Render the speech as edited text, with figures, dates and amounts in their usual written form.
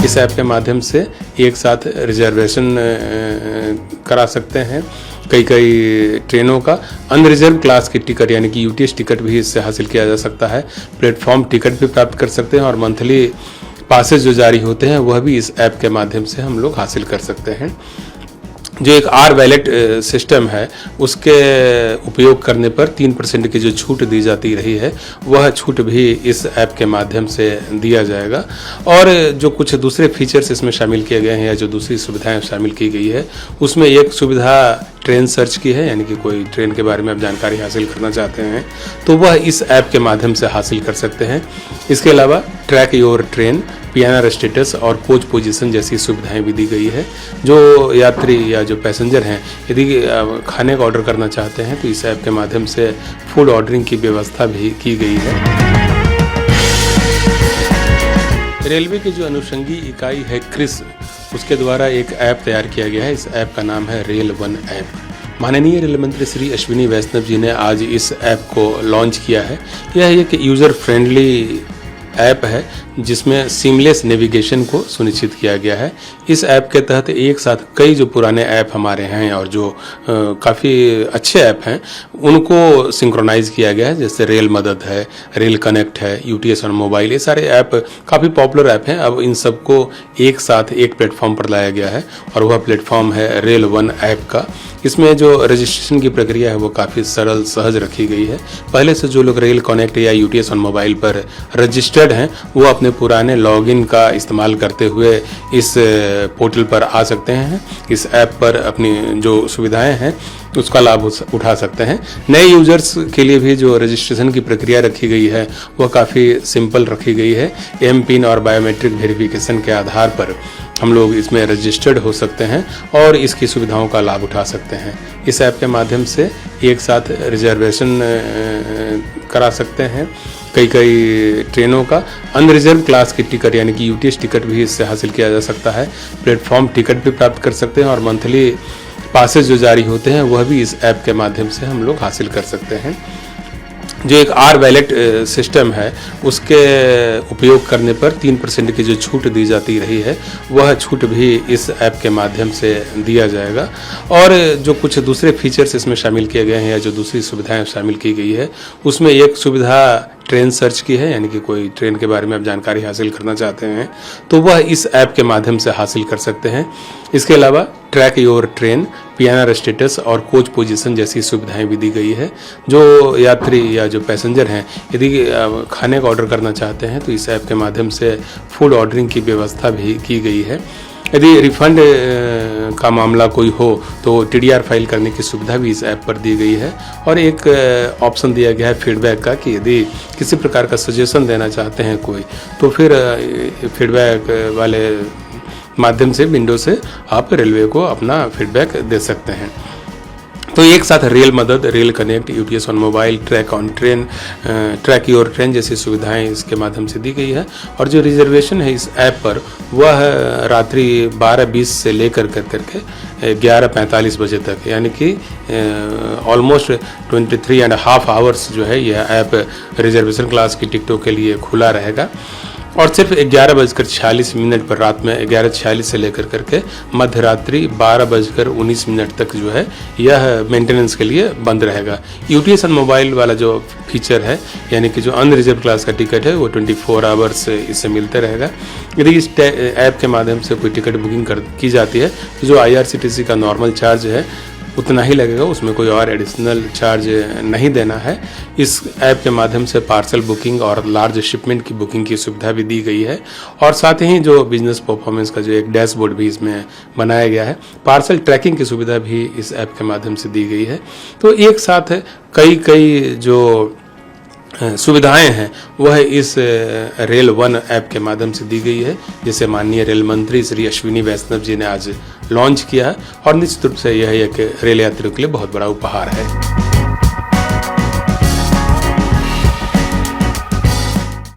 इस ऐप के माध्यम से एक साथ रिजर्वेशन करा सकते हैं कई ट्रेनों का। अनरिजर्व क्लास की टिकट यानी कि यूटीएस टिकट भी इससे हासिल किया जा सकता है। प्लेटफॉर्म टिकट भी प्राप्त कर सकते हैं और मंथली पासेज जो जारी होते हैं वह भी इस ऐप के माध्यम से हम लोग हासिल कर सकते हैं। जो एक आर वैलेट सिस्टम है उसके उपयोग करने पर 3% की जो छूट दी जाती रही है वह छूट भी इस ऐप के माध्यम से दिया जाएगा। और जो कुछ दूसरे फीचर्स इसमें शामिल किए गए हैं या जो दूसरी सुविधाएं शामिल की गई है उसमें एक सुविधा ट्रेन सर्च की है, यानी कि कोई ट्रेन के बारे में आप जानकारी हासिल करना चाहते हैं तो वह इस ऐप के माध्यम से हासिल कर सकते हैं। इसके अलावा track your train, PNR status और कोच पोजीशन जैसी सुविधाएं भी दी गई है। जो यात्री या जो पैसेंजर हैं यदि खाने का ऑर्डर करना चाहते हैं तो इस ऐप के माध्यम से फूड ऑर्डरिंग की व्यवस्था भी की गई है। रेलवे की जो अनुषंगी इकाई है क्रिस, उसके द्वारा एक ऐप तैयार किया गया है। इस ऐप का नाम है रेल वन ऐप। माननीय रेल मंत्री श्री अश्विनी वैष्णव जी ने आज इस ऐप को लॉन्च किया है। यह एक यूज़र फ्रेंडली ऐप है जिसमें सीमलेस नेविगेशन को सुनिश्चित किया गया है। इस ऐप के तहत एक साथ कई जो पुराने ऐप हमारे हैं और जो काफ़ी अच्छे ऐप हैं उनको सिंक्रोनाइज किया गया है, जैसे रेल मदद है, रेल कनेक्ट है, यूटीएस और मोबाइल, ये सारे ऐप काफ़ी पॉपुलर ऐप हैं। अब इन सबको एक साथ एक प्लेटफॉर्म पर लाया गया है और वह प्लेटफॉर्म है रेल वन ऐप का। इसमें जो रजिस्ट्रेशन की प्रक्रिया है वो काफ़ी सरल सहज रखी गई है। पहले से जो लोग रेल कनेक्ट या यूटीएस और मोबाइल पर रजिस्टर्ड हैं वो अपने पुराने लॉगिन का इस्तेमाल करते हुए इस पोर्टल पर आ सकते हैं। इस ऐप पर अपनी जो सुविधाएं हैं उसका लाभ उठा सकते हैं। नए यूजर्स के लिए भी जो रजिस्ट्रेशन की प्रक्रिया रखी गई है वह काफ़ी सिंपल रखी गई है। एम पिन और बायोमेट्रिक वेरिफिकेशन के आधार पर हम लोग इसमें रजिस्टर्ड हो सकते हैं और इसकी सुविधाओं का लाभ उठा सकते हैं। इस ऐप के माध्यम से एक साथ रिजर्वेशन करा सकते हैं कई ट्रेनों का। अनरिजर्व क्लास की टिकट यानी कि यूटीएस टिकट भी इससे हासिल किया जा सकता है। प्लेटफॉर्म टिकट भी प्राप्त कर सकते हैं और मंथली पासेज जो जारी होते हैं वह भी इस ऐप के माध्यम से हम लोग हासिल कर सकते हैं। जो एक आर वैलेट सिस्टम है उसके उपयोग करने पर 3% की जो छूट दी जाती रही है वह छूट भी इस ऐप के माध्यम से दिया जाएगा। और जो कुछ दूसरे फीचर्स इसमें शामिल किए गए हैं या जो दूसरी सुविधाएं शामिल की गई है उसमें एक सुविधा ट्रेन सर्च की है, यानी कि कोई ट्रेन के बारे में आप जानकारी हासिल करना चाहते हैं तो वह इस ऐप के माध्यम से हासिल कर सकते हैं। इसके अलावा track your train, PNR status और कोच पोजीशन जैसी सुविधाएं भी दी गई है। जो यात्री या जो पैसेंजर हैं यदि खाने का ऑर्डर करना चाहते हैं तो इस ऐप के माध्यम से फूड ऑर्डरिंग की व्यवस्था भी की गई है। यदि रिफंड का मामला कोई हो तो टीडीआर फाइल करने की सुविधा भी इस ऐप पर दी गई है। और एक ऑप्शन दिया गया है फीडबैक का कि यदि किसी प्रकार का सजेशन देना चाहते हैं कोई तो फिर फीडबैक वाले माध्यम से विंडो से आप रेलवे को अपना फीडबैक दे सकते हैं। तो एक साथ रेल मदद, rail connect, UTS on mobile, track on train, track your train जैसी सुविधाएं इसके माध्यम से दी गई है। और जो रिजर्वेशन है इस ऐप पर वह रात्रि 12:20 से लेकर करके 11:45 बजे तक, यानी कि ऑलमोस्ट 23.5 आवर्स जो है यह ऐप रिजर्वेशन क्लास की टिकटों के लिए खुला रहेगा। और सिर्फ 11:46 पर रात में 11:46 से लेकर करके मध्य रात्रि 12:19 तक जो है यह मेंटेनेंस के लिए बंद रहेगा। यूटीएस मोबाइल वाला जो फीचर है यानी कि जो अनरिजर्व क्लास का टिकट है वो 24 आवर्स इससे मिलते रहेगा। यदि इस ऐप के माध्यम से कोई टिकट बुकिंग की जाती है तो जो IRCTC का नॉर्मल चार्ज है उतना ही लगेगा, उसमें कोई और एडिशनल चार्ज नहीं देना है। इस ऐप के माध्यम से पार्सल बुकिंग और लार्ज शिपमेंट की बुकिंग की सुविधा भी दी गई है। और साथ ही जो बिजनेस परफॉर्मेंस का जो एक डैशबोर्ड भी इसमें बनाया गया है, पार्सल ट्रैकिंग की सुविधा भी इस ऐप के माध्यम से दी गई है। तो एक साथ कई जो सुविधाएं हैं वह इस रेल वन ऐप के माध्यम से दी गई है, जिसे माननीय रेल मंत्री श्री अश्विनी वैष्णव जी ने आज लॉन्च किया है। और निश्चित रूप से यह एक रेल यात्रियों के लिए बहुत बड़ा उपहार है।